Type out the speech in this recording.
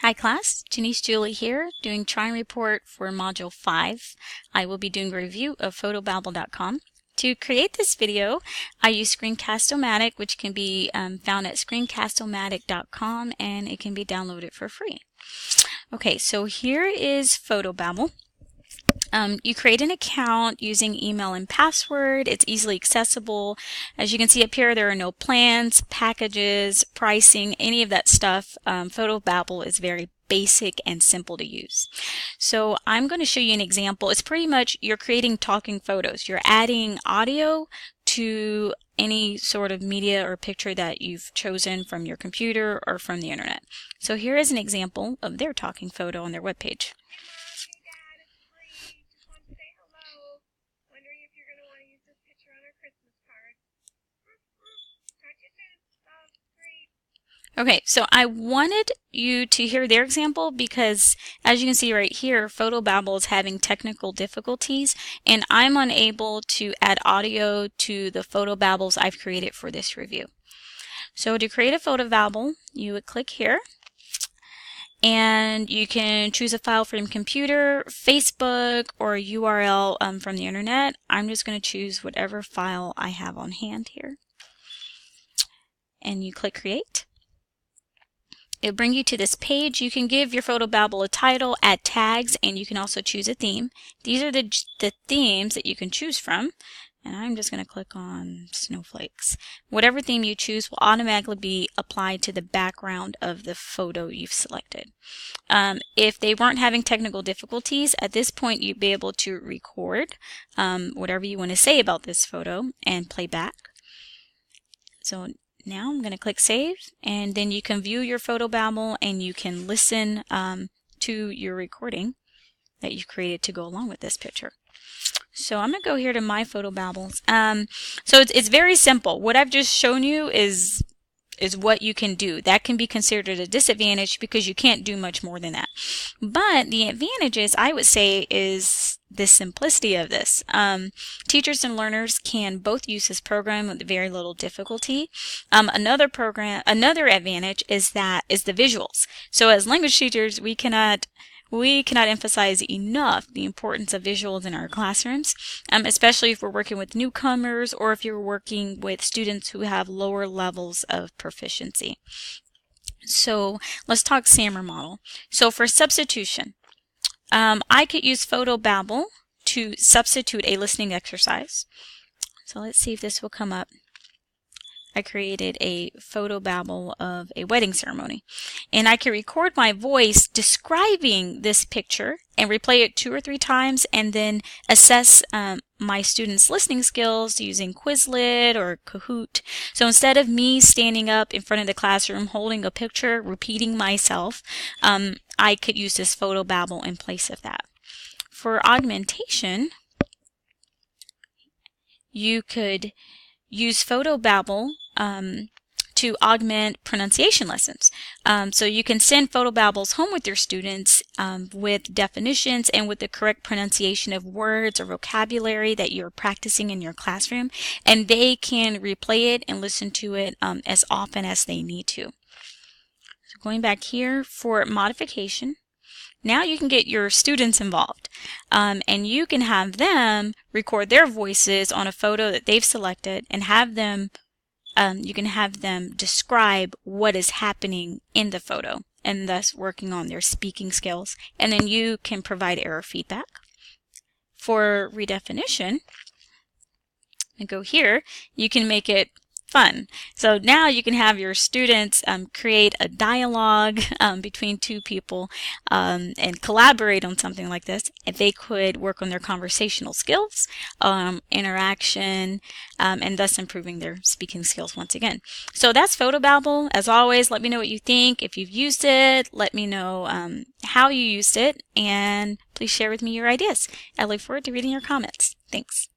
Hi class, Janice Julie here, doing Try Report for Module 5. I will be doing a review of photobabble.com. To create this video, I use Screencast-O-Matic, which can be found at screencast-o-matic.com, and it can be downloaded for free. Okay, so here is Photobabble. You create an account using email and password. It's easily accessible. As you can see up here, there are no plans, packages, pricing, any of that stuff. Photobabble is very basic and simple to use. So I'm going to show you an example. It's pretty much you're creating talking photos. You're adding audio to any sort of media or picture that you've chosen from your computer or from the internet. So here is an example of their talking photo on their webpage. Okay, so I wanted you to hear their example because, as you can see right here, Photobabble is having technical difficulties, and I'm unable to add audio to the Photobabbles I've created for this review. So to create a Photobabble, you would click here, and you can choose a file from computer, Facebook, or a URL from the internet. I'm just going to choose whatever file I have on hand here. And you click Create. It'll bring you to this page. You can give your Photobabble a title, add tags, and you can also choose a theme. These are the themes that you can choose from. And I'm just going to click on snowflakes. Whatever theme you choose will automatically be applied to the background of the photo you've selected. If they weren't having technical difficulties, at this point you'd be able to record whatever you want to say about this photo and play back. So now I'm going to click Save, and then you can view your Photobabble and you can listen to your recording that you've created to go along with this picture. So I'm going to go here to My Photobabbles. So it's very simple. What I've just shown you is what you can do. That can be considered a disadvantage because you can't do much more than that. But the advantages, I would say, is the simplicity of this. Teachers and learners can both use this program with very little difficulty. Another advantage is the visuals. So as language teachers, we cannot emphasize enough the importance of visuals in our classrooms, especially if we're working with newcomers or if you're working with students who have lower levels of proficiency. So let's talk SAMR model. So for substitution, I could use Photobabble to substitute a listening exercise. So let's see if this will come up. I created a Photobabble of a wedding ceremony, and I can record my voice describing this picture and replay it 2 or 3 times and then assess my students' listening skills using Quizlet or Kahoot. So instead of me standing up in front of the classroom holding a picture, repeating myself, I could use this Photobabble in place of that. For augmentation, you could use Photobabble to augment pronunciation lessons. So you can send Photobabbles home with your students with definitions and with the correct pronunciation of words or vocabulary that you're practicing in your classroom, and they can replay it and listen to it as often as they need to. So going back here for modification, now you can get your students involved, and you can have them record their voices on a photo that they've selected and have them you can have them describe what is happening in the photo and thus working on their speaking skills, and then you can provide error feedback. For redefinition, and go here, you can make it fun. So now you can have your students create a dialogue between 2 people and collaborate on something like this. If they could work on their conversational skills, interaction, and thus improving their speaking skills once again. So that's Photobabble. As always, let me know what you think. If you've used it, let me know how you used it, and please share with me your ideas. I look forward to reading your comments. Thanks.